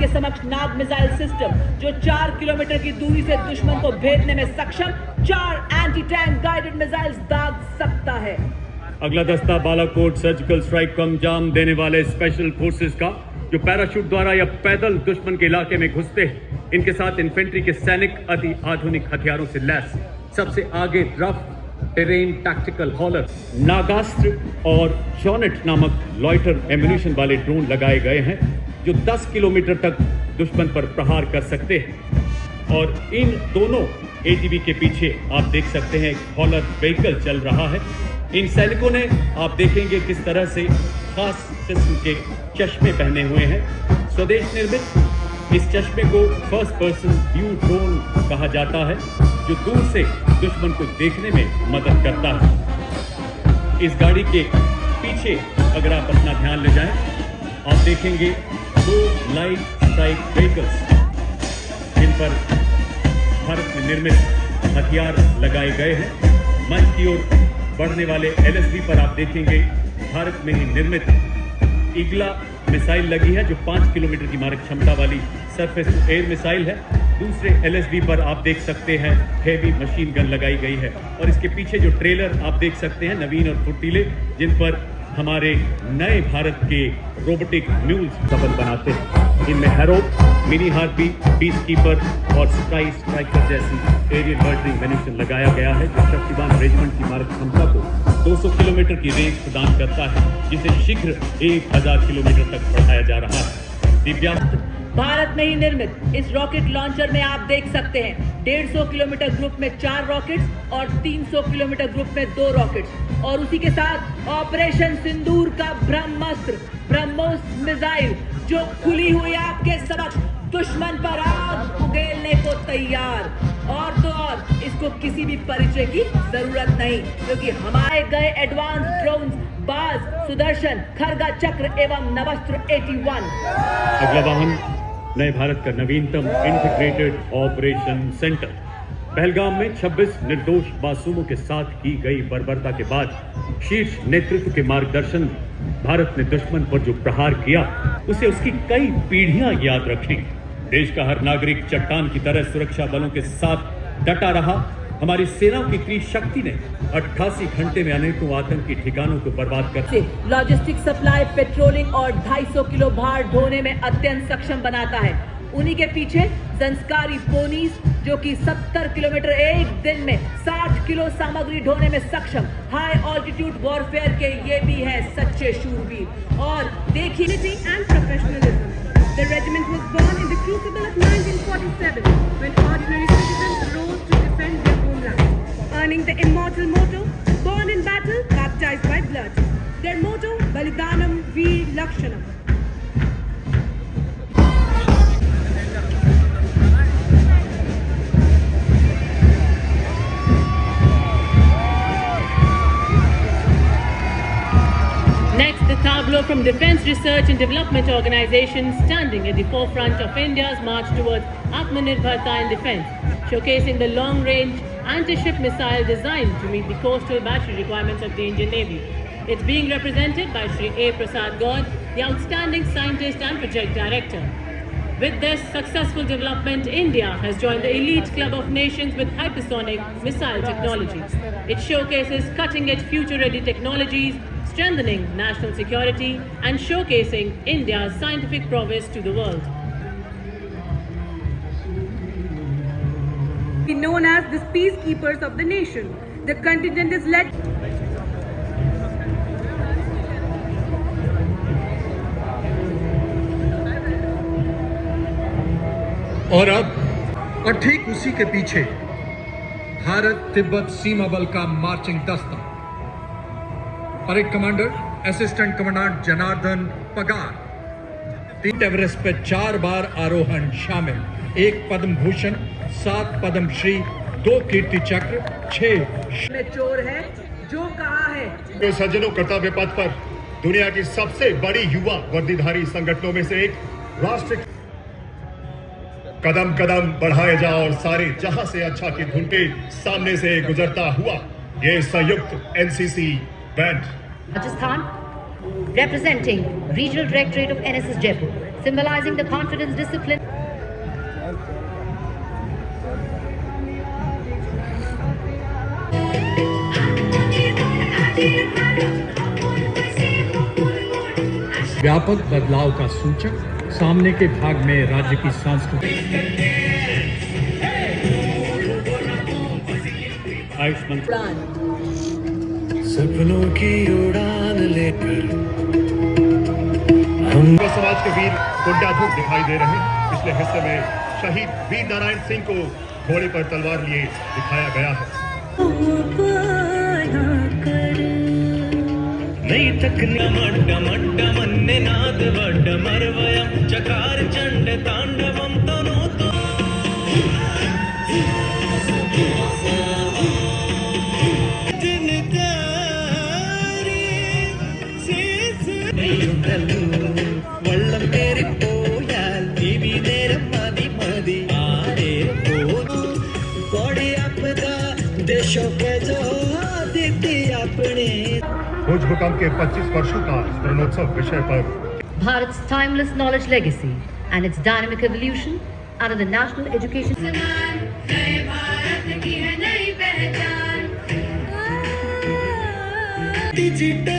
आपके समक्ष नाग missile system जो 4 किलोमीटर की दूरी से दुश्मन को भेदने में सक्षम 4 एंटी टैंक गाइडेड मिसाइल्स दाग सकता है। अगला दस्ता बालाकोट सर्जिकल स्ट्राइक को अंजाम देने वाले स्पेशल फोर्सेस का, जो पैराशूट द्वारा या पैदल दुश्मन के इलाके में घुसते हैं। इनके साथ इन्फेंट्री के सैनिक अति आधुनिक हथियारों से लैस, सबसे आगे रफ टेरेन टैक्टिकल हॉलर, नागास्त्र और जॉनेट नामक लॉइटर एम्यूनिशन वाले ड्रोन लगाए गए हैं, जो 10 किलोमीटर तक दुश्मन पर प्रहार कर सकते हैं। और इन दोनों एटीबी के पीछे आप देख सकते हैं एक हॉलर व्हीकल चल रहा है। इन सैनिकों ने, आप देखेंगे किस तरह से खास किस्म के चश्मे पहने हुए हैं, स्वदेश निर्मित। इस चश्मे को फर्स्ट पर्सन व्यू ड्रोन कहा जाता है, जो दूर से दुश्मन को देखने में मदद करता है। इस गाड़ी के पीछे अगर आप अपना ध्यान ले जाएं, आप देखेंगे 2 लाइट स्ट्राइक व्हीकल्स, जिन पर भारत में निर्मित हथियार लगाए गए हैं। मंच की ओर बढ़ने वाले एलएसबी पर आप देखेंगे भारत में ही निर्मित ईगला मिसाइल लगी है, जो 5 किलोमीटर की मारक क्षमता वाली सरफेस टू एयर मिसाइल है। दूसरे एलएसबी पर आप देख सकते हैं हेवी मशीन गन लगाई गई है। और इसके पीछे जो ट्रेलर आप देख सकते हैं नवीन और फुर्तीले, जिन पर हमारे नए भारत के रोबोटिक म्यूल्स सफल बनाते हैं। इनमें harrow, mini harpy, piece keeper और स्काई स्ट्राइकर जैसी एरियल मर्डरिंग म्यूनिशन लगाया गया है, जो शक्तिवान रेजिमेंट की मारक क्षमता को 200 किलोमीटर की रेंज प्रदान करता है, जिसे शीघ्र 1000 किलोमीटर तक बढ़ाया जा रहा है। दिव्यांग भारत में ही निर्मित इस रॉकेट लॉन्चर में आप देख सकते हैं 150 किलोमीटर ग्रुप में 4 रॉकेट्स और 300 किलोमीटर ग्रुप में 2 रॉकेट्स, और उसी के साथ ऑपरेशन सिंदूर का ब्रह्मास्त्र ब्रह्मोस मिसाइल, जो खुली हुई आपके समक्ष दुश्मन पर आग उगेलने को तैयार। और तो और इसको किसी भी परिचय की जरूरत नहीं, क्योंकि हमारे गए एडवांस ड्रोन बाज, सुदर्शन, खरगा चक्र एवं नवस्त्र 81। अगला वाहन नए भारत का नवीनतम इंटीग्रेटेड ऑपरेशन सेंटर। पहलगाम में 26 निर्दोष मासूमों के साथ की गई बर्बरता के बाद शीर्ष नेतृत्व के मार्गदर्शन भारत ने दुश्मन पर जो प्रहार किया, उसे उसकी कई पीढ़ियां याद रखें। देश का हर नागरिक चट्टान की तरह सुरक्षा बलों के साथ डटा रहा। हमारी सेनाओं की इतनी शक्ति ने 88 घंटे में अनेकों आतंकी ठिकानों को बर्बाद कर लॉजिस्टिक सप्लाई, पेट्रोलिंग और 250 किलो भार ढोने में अत्यंत सक्षम बनाता है। उन्हीं के पीछे संस्कारी पोनीस, जो कि 70 किलोमीटर एक दिन में 60 किलो सामग्री ढोने में सक्षम हाई ऑल्टीट्यूड वॉरफेयर के ये भी है सच्चे शूरवीर। और देखिए and professionalism. The regiment was born in the crucible of 1947 when ordinary citizens rose to defend their homeland, earning the immortal motto, born in battle, baptized by blood. Their motto, Balidanam Veer Lakshanam. Next, the tableau from Defence Research and Development Organisation standing at the forefront of India's march towards Atmanirbharta in defence, showcasing the long-range anti-ship missile designed to meet the coastal battery requirements of the Indian Navy. It's being represented by Shri A. Prasad Gaur, the outstanding scientist and project director. With this successful development, India has joined the elite club of nations with hypersonic missile technology. It showcases cutting-edge future-ready technologies, strengthening national security and showcasing India's scientific prowess to the world. Known as the peacekeepers of the nation, the contingent is led. और ठीक उसी के पीछे भारत तिब्बत सीमा बल का marching दस्ता, parade commander assistant commandant Janardan पगार। 3 Everest पे 4 बार आरोहण शामिल, 1 पद्म भूषण, 7 पद्म श्री, 2 कीर्ति चक्र, 6 में चोर है जो कहा है। तो सज्जनों, कर्तव्य पथ पर दुनिया की सबसे बड़ी युवा वर्दीधारी संगठनों में से एक राष्ट्र कदम कदम बढ़ाए जा और सारे जहां से अच्छा की धुन के सामने से गुजरता हुआ ये संयुक्त NCC band. Rajasthan, representing Regional Directorate of NSS Jaipur, symbolizing the confidence, discipline. व्यापक बदलाव का सूचक सामने के भाग में राज्य की सांस्कृतिक आयुष्मान सपनों की उड़ान लेकर तो समाज के वीर कुंडाधुक दिखाई दे रहे हैं। पिछले हिस्से में शहीद वीर नारायण सिंह को घोड़े पर तलवार लिए दिखाया गया है। नहीं तक मड्ड मड्ड मन्ने नाद वड्ड मरवयम चकार चंड तांडवम तनो तो വള്ളം കയറിപ്പോയാൽ ദേവി നേരം മതി മതി ആരെ कोड़ी आपदा देशों के जो दीदी अपने भुज भूकंप के 25 वर्षों का स्मरणोत्सव विषय पर Bharat's timeless knowledge legacy and its dynamic evolution under the National Education digital